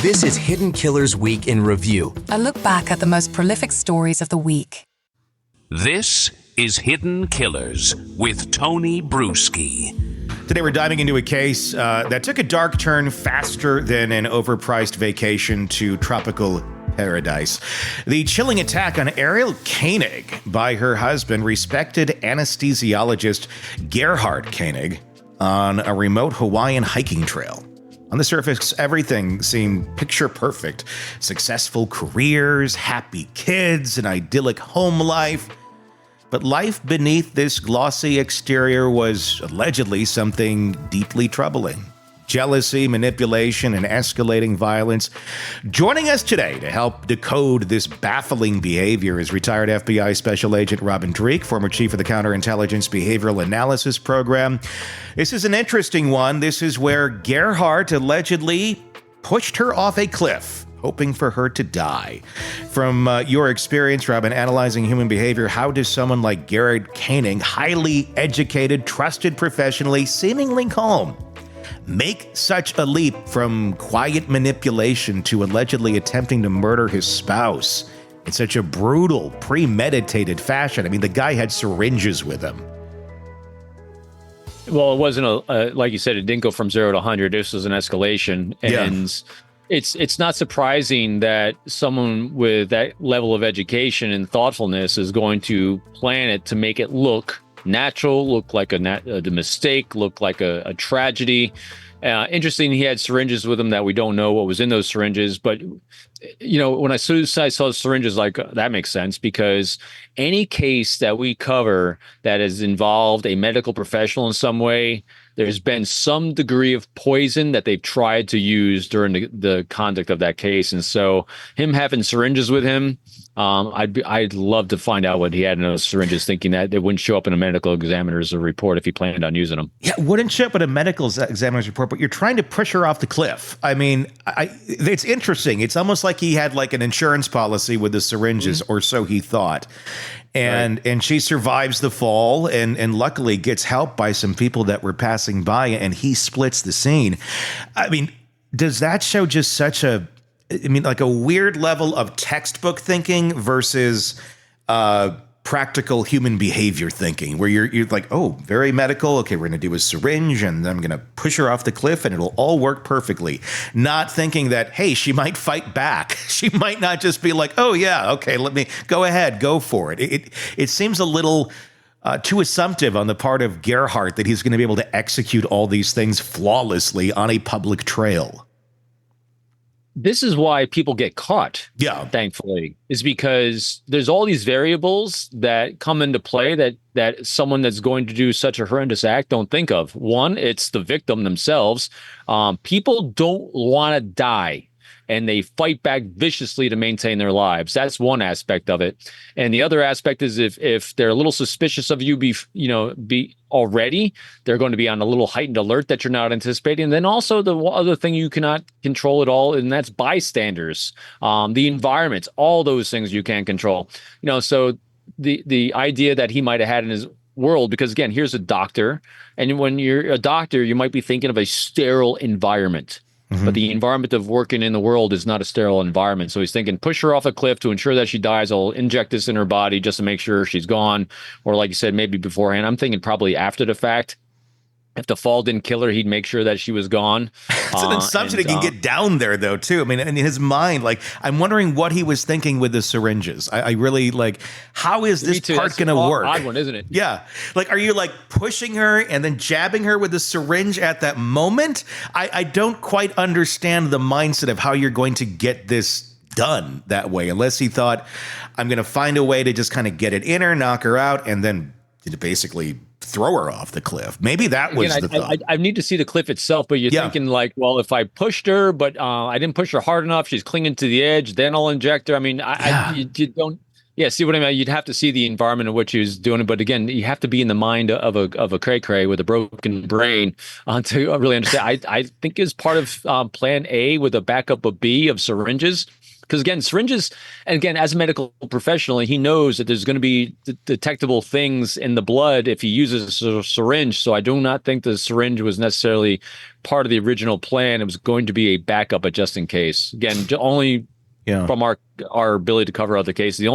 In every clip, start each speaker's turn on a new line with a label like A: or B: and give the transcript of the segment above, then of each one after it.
A: This is Hidden Killers Week in Review.
B: A look back at the most prolific stories of the week.
C: This is Hidden Killers with Tony Brueski.
D: Today we're diving into a case that took a dark turn faster than an overpriced vacation to tropical paradise. The chilling attack on Ariel Koenig by her husband, respected anesthesiologist Gerhard Koenig, on a remote Hawaiian hiking trail. On the surface, everything seemed picture perfect. Successful careers, happy kids, an idyllic home life. But life beneath this glossy exterior was allegedly something deeply troubling. Jealousy, manipulation, and escalating violence. Joining us today to help decode this baffling behavior is retired FBI Special Agent Dreeke, former chief of the Counterintelligence Behavioral Analysis Program. This is an interesting one. This is where Gerhard allegedly pushed her off a cliff, hoping for her to die. From your experience, Robin, analyzing human behavior, how does someone like Gerhard Koenig, highly educated, trusted professionally, seemingly calm, make such a leap from quiet manipulation to allegedly attempting to murder his spouse in such a brutal, premeditated fashion? I mean, the guy had syringes with him.
E: Well, it wasn't like you said, it didn't go from 0 to 100. This was an escalation. And it's not surprising that someone with that level of education and thoughtfulness is going to plan it to make it look natural, look like a mistake, look like a tragedy. Interesting, he had syringes with him that we don't know what was in those syringes. But, you know, when I saw syringes, like, that makes sense, because any case that we cover that has involved a medical professional in some way, there's been some degree of poison that they've tried to use during the conduct of that case. And so him having syringes with him, I'd love to find out what he had in those syringes, thinking that it wouldn't show up in a medical examiner's report if he planned on using them.
D: Yeah, wouldn't show up in a medical examiner's report, but you're trying to push her off the cliff. I mean, it's interesting. It's almost like he had like an insurance policy with the syringes, or so he thought. And she survives the fall and luckily gets help by some people that were passing by, and he splits the scene. I mean, does that show just such like a weird level of textbook thinking versus practical human behavior thinking, where you're like, oh, very medical. Okay, we're going to do a syringe and then I'm going to push her off the cliff and it'll all work perfectly. Not thinking that, hey, she might fight back. She might not just be like, oh, yeah, okay, let me go ahead, go for it. It seems a little too assumptive on the part of Gerhard that he's going to be able to execute all these things flawlessly on a public trail.
E: This is why people get caught, thankfully, is because there's all these variables that come into play that someone that's going to do such a horrendous act don't think of. One, it's the victim themselves. People don't want to die, and they fight back viciously to maintain their lives. That's one aspect of it. And the other aspect is if they're a little suspicious of you, already, they're going to be on a little heightened alert that you're not anticipating. And then also the other thing you cannot control at all, and that's bystanders, the environment, all those things you can't control. So the idea that he might have had in his world, because again, here's a doctor, and when you're a doctor, you might be thinking of a sterile environment. Mm-hmm. But the environment of working in the world is not a sterile environment. So he's thinking, push her off a cliff to ensure that she dies. I'll inject this in her body just to make sure she's gone. Or like you said, maybe beforehand. I'm thinking probably after the fact. If the fall didn't kill her, he'd make sure that she was gone.
D: It's an assumption he can get down there, though, too. I mean, in his mind, like, I'm wondering what he was thinking with the syringes. I really, like, how is this part going to work?
E: Odd one, isn't it?
D: Yeah. Like, are you, like, pushing her and then jabbing her with the syringe at that moment? I don't quite understand the mindset of how you're going to get this done that way, unless he thought, I'm going to find a way to just kind of get it in her, knock her out, and then basically throw her off the cliff. Maybe that was the thought.
E: I need to see the cliff itself, but you're thinking like, well, if I pushed her, but I didn't push her hard enough, she's clinging to the edge, then I'll inject her. I mean, you Yeah, see what I mean? You'd have to see the environment in which he was doing it, but again, you have to be in the mind of a cray-cray with a broken brain to really understand. I think is part of Plan A with a backup of B of syringes. Because again, syringes, and again, as a medical professional, he knows that there's going to be detectable things in the blood if he uses a syringe. So I do not think the syringe was necessarily part of the original plan. It was going to be a backup, but just in case. Again, only from our ability to cover other cases. The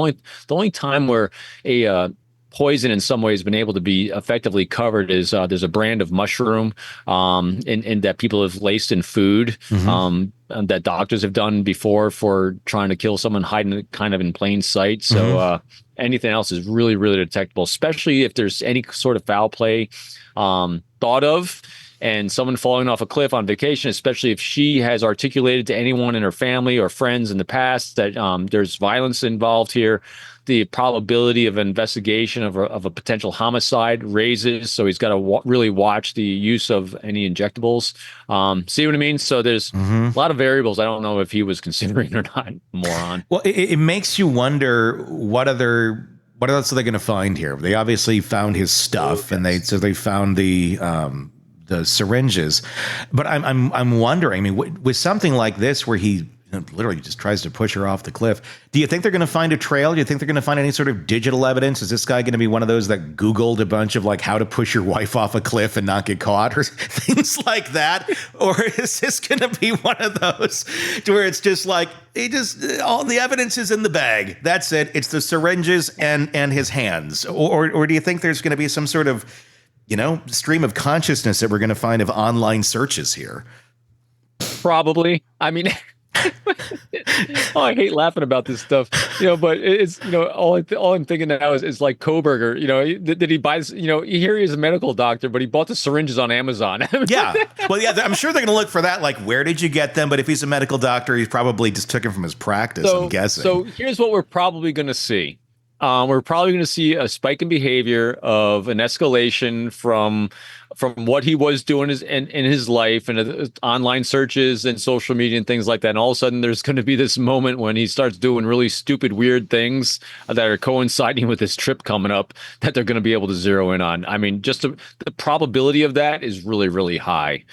E: only time where a poison in some ways been able to be effectively covered is there's a brand of mushroom in that people have laced in food that doctors have done before for trying to kill someone hiding it kind of in plain sight. So anything else is really, really detectable, especially if there's any sort of foul play thought of. And someone falling off a cliff on vacation, especially if she has articulated to anyone in her family or friends in the past that there's violence involved here, the probability of investigation of a potential homicide raises. So he's got to really watch the use of any injectables. See what I mean? So there's a lot of variables. I don't know if he was considering or not, moron.
D: Well, it makes you wonder what else are they going to find here? They obviously found his stuff, and they found the syringes, but I'm wondering. I mean, with something like this, where he literally just tries to push her off the cliff, do you think they're going to find a trail? Do you think they're going to find any sort of digital evidence? Is this guy going to be one of those that Googled a bunch of like how to push your wife off a cliff and not get caught or things like that? Or is this going to be one of those to where it's just like all the evidence is in the bag? That's it. It's the syringes and his hands. Or do you think there's going to be some sort of stream of consciousness that we're going to find of online searches here? Probably.
E: I mean, I hate laughing about this stuff, but it's, all I'm thinking now is like Koberger, did he buy this, here he is a medical doctor, but he bought the syringes on Amazon.
D: Yeah. Well, yeah, I'm sure they're going to look for that. Like, where did you get them? But if he's a medical doctor, he probably just took them from his practice, I'm guessing.
E: So here's what we're probably going to see. We're probably going to see a spike in behavior of an escalation from what he was doing in his life and online searches and social media and things like that. And all of a sudden, there's going to be this moment when he starts doing really stupid, weird things that are coinciding with this trip coming up that they're going to be able to zero in on. I mean, just the probability of that is really, really high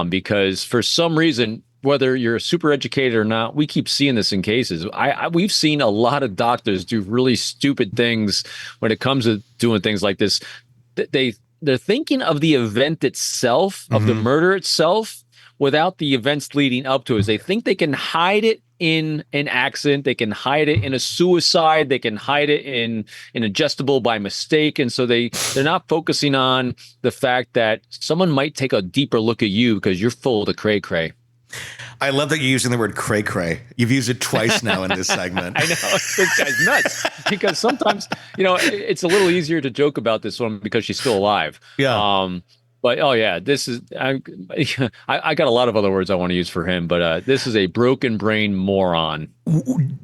E: because for some reason, whether you're super educated or not, we keep seeing this in cases. We've seen a lot of doctors do really stupid things when it comes to doing things like this. They're thinking of the event itself, of the murder itself, without the events leading up to it. They think they can hide it in an accident, they can hide it in a suicide, they can hide it in an adjustable by mistake, and so they're not focusing on the fact that someone might take a deeper look at you because you're full of the cray-cray.
D: I love that you're using the word cray-cray. You've used it twice now in this segment.
E: I know. This guy's nuts. Because sometimes, it's a little easier to joke about this one because she's still alive.
D: Yeah.
E: But, oh, yeah, this is I got a lot of other words I want to use for him, but this is a broken brain moron.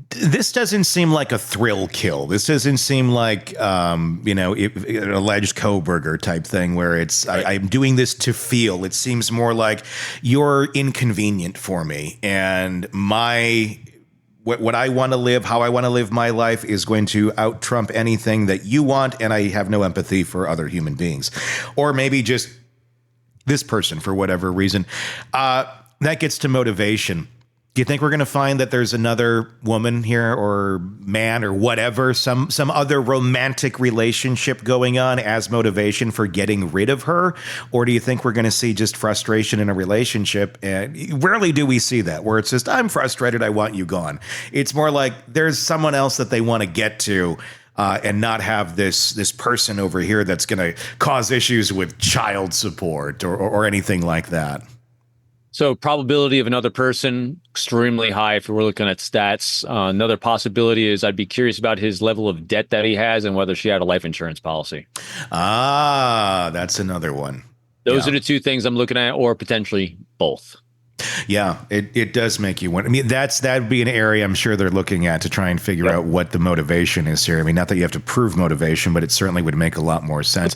D: This doesn't seem like a thrill kill. This doesn't seem like, an alleged Koberger type thing where it's I'm doing this to feel. It seems more like you're inconvenient for me, and what I want to live, how I want to live my life is going to out-trump anything that you want, and I have no empathy for other human beings. Or maybe just this person for whatever reason. That gets to motivation. Do you think we're going to find that there's another woman here or man or whatever, some other romantic relationship going on as motivation for getting rid of her? Or do you think we're going to see just frustration in a relationship? And rarely do we see that where it's just, I'm frustrated, I want you gone. It's more like there's someone else that they want to get to. And not have this person over here that's going to cause issues with child support or anything like that.
E: So probability of another person, extremely high if we're looking at stats. Another possibility is I'd be curious about his level of debt that he has and whether she had a life insurance policy.
D: That's another one.
E: Those are the two things I'm looking at, or potentially both.
D: Yeah, it does make you wonder. I mean, that'd be an area I'm sure they're looking at to try and figure out what the motivation is here. I mean, not that you have to prove motivation, but it certainly would make a lot more sense.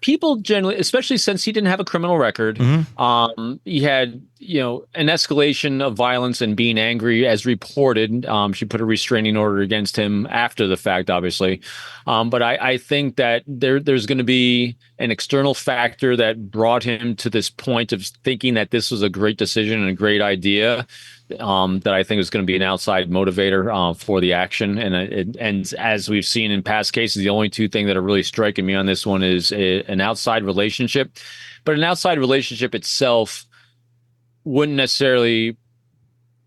E: People generally, especially since he didn't have a criminal record, he had an escalation of violence and being angry, as reported. She put a restraining order against him after the fact, obviously. But I think that there's going to be an external factor that brought him to this point of thinking that this was a great decision and a great idea, that I think is going to be an outside motivator for the action. And as we've seen in past cases, the only two things that are really striking me on this one is an outside relationship. But an outside relationship itself wouldn't necessarily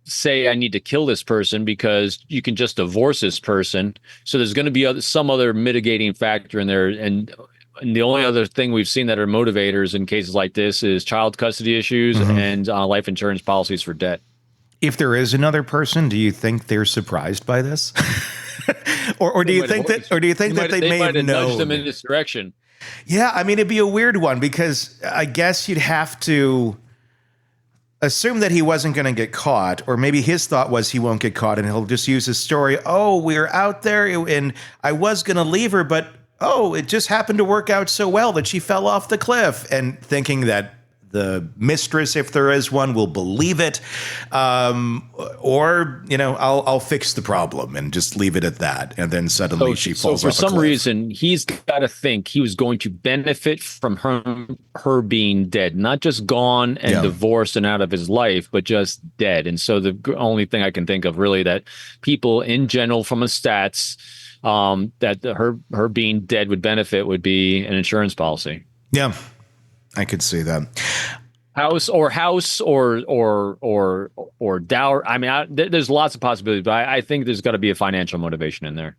E: say I need to kill this person, because you can just divorce this person. So there's going to be some other mitigating factor in there. And the only other thing we've seen that are motivators in cases like this is child custody issues and life insurance policies for debt.
D: If there is another person, do you think they're surprised by this? or do you think that they may have known?
E: Nudged them in this direction?
D: Yeah, I mean, it'd be a weird one, because I guess you'd have to assume that he wasn't going to get caught, or maybe his thought was he won't get caught and he'll just use his story. Oh, we were out there and I was going to leave her, but it just happened to work out so well that she fell off the cliff, and thinking that the mistress, if there is one, will believe it. Or, I'll fix the problem and just leave it at that. And then suddenly she falls off a cliff.
E: So for some reason, he's got to think he was going to benefit from her being dead, not just gone and divorced and out of his life, but just dead. And so the only thing I can think of really that people in general from a stats, that her being dead would benefit would be an insurance policy.
D: Yeah. I could see that.
E: House or dower. I mean, there's lots of possibilities, but I think there's got to be a financial motivation in there.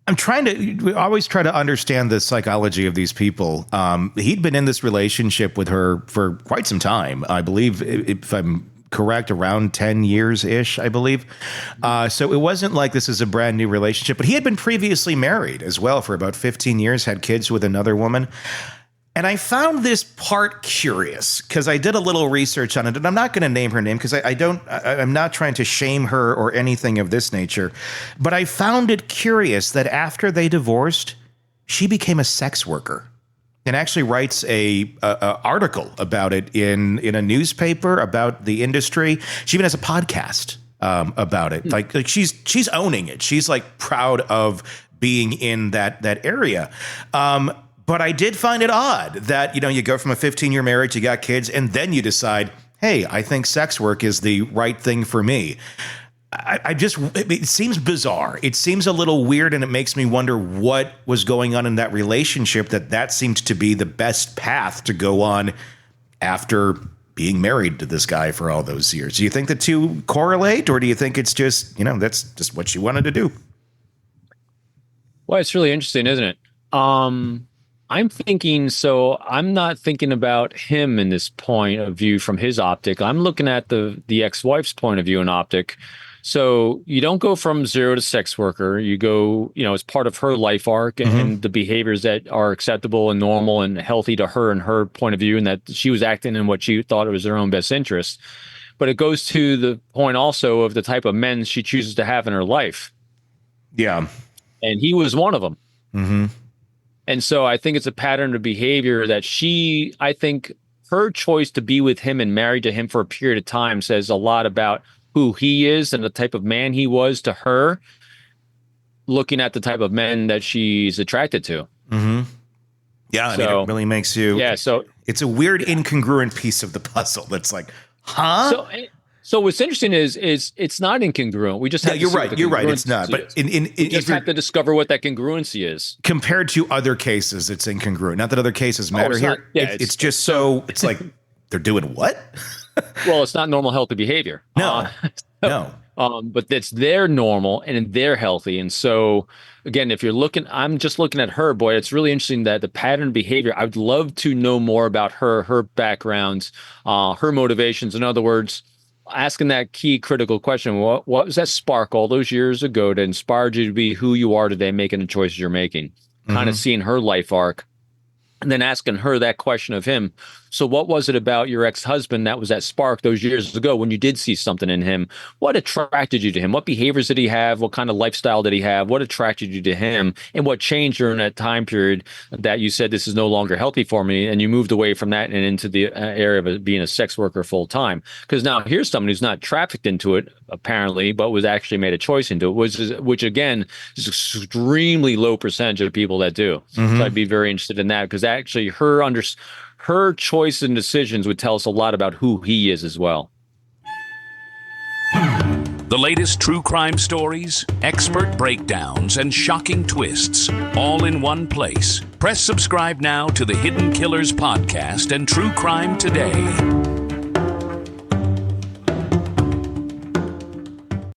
D: We always try to understand the psychology of these people. He'd been in this relationship with her for quite some time. I believe, if I'm correct, around 10 years-ish, I believe. So it wasn't like this is a brand new relationship, but he had been previously married as well for about 15 years, had kids with another woman. And I found this part curious because I did a little research on it, and I'm not going to name her name because I'm not trying to shame her or anything of this nature. But I found it curious that after they divorced, she became a sex worker and actually writes a article about it in a newspaper about the industry. She even has a podcast about it. Like she's owning it. She's like proud of being in that area. But I did find it odd that, you go from a 15-year marriage, you got kids, and then you decide, hey, I think sex work is the right thing for me. It seems bizarre. It seems a little weird, and it makes me wonder what was going on in that relationship that seemed to be the best path to go on after being married to this guy for all those years. Do you think the two correlate, or do you think it's just, that's just what she wanted to do?
E: Well, it's really interesting, isn't it? I'm thinking, so I'm not thinking about him in this point of view from his optic. I'm looking at the ex-wife's point of view and optic. So you don't go from zero to sex worker. You go, as part of her life arc and the behaviors that are acceptable and normal and healthy to her and her point of view, and that she was acting in what she thought was her own best interest. But it goes to the point also of the type of men she chooses to have in her life.
D: Yeah.
E: And he was one of them.
D: Mm-hmm.
E: And so I think it's a pattern of behavior that I think her choice to be with him and married to him for a period of time says a lot about who he is and the type of man he was to her, looking at the type of men that she's attracted to.
D: Mm-hmm. Yeah, I mean, it really makes you...
E: Yeah, so...
D: It's a weird, incongruent piece of the puzzle that's like, huh?
E: So what's interesting is it's not incongruent. We just have
D: you're right. It's not. But
E: you just have to discover what that congruency is.
D: Compared to other cases, it's incongruent. Not that other cases matter here. It's just so it's like they're doing what?
E: Well, it's not normal, healthy behavior.
D: No.
E: But it's their normal and they're healthy. And so again, if you're looking, I'm just looking at her, boy, it's really interesting that the pattern behavior, I'd love to know more about her background, her motivations. In other words, asking that key critical question, what was that spark all those years ago that inspired you to be who you are today, making the choices you're making? Kind of seeing her life arc and then asking her that question of him. So what was it about your ex-husband that was that spark those years ago when you did see something in him? What attracted you to him? What behaviors did he have? What kind of lifestyle did he have? What attracted you to him? And what changed during that time period that you said this is no longer healthy for me, and you moved away from that and into the area of being a sex worker full time? Because now here's someone who's not trafficked into it apparently, but was actually made a choice into it, which again is extremely low percentage of people that do. So I'd be very interested in that, because actually her choice and decisions would tell us a lot about who he is as well.
C: The latest true crime stories, expert breakdowns, and shocking twists, all in one place. Press subscribe now to the Hidden Killers podcast and True Crime Today.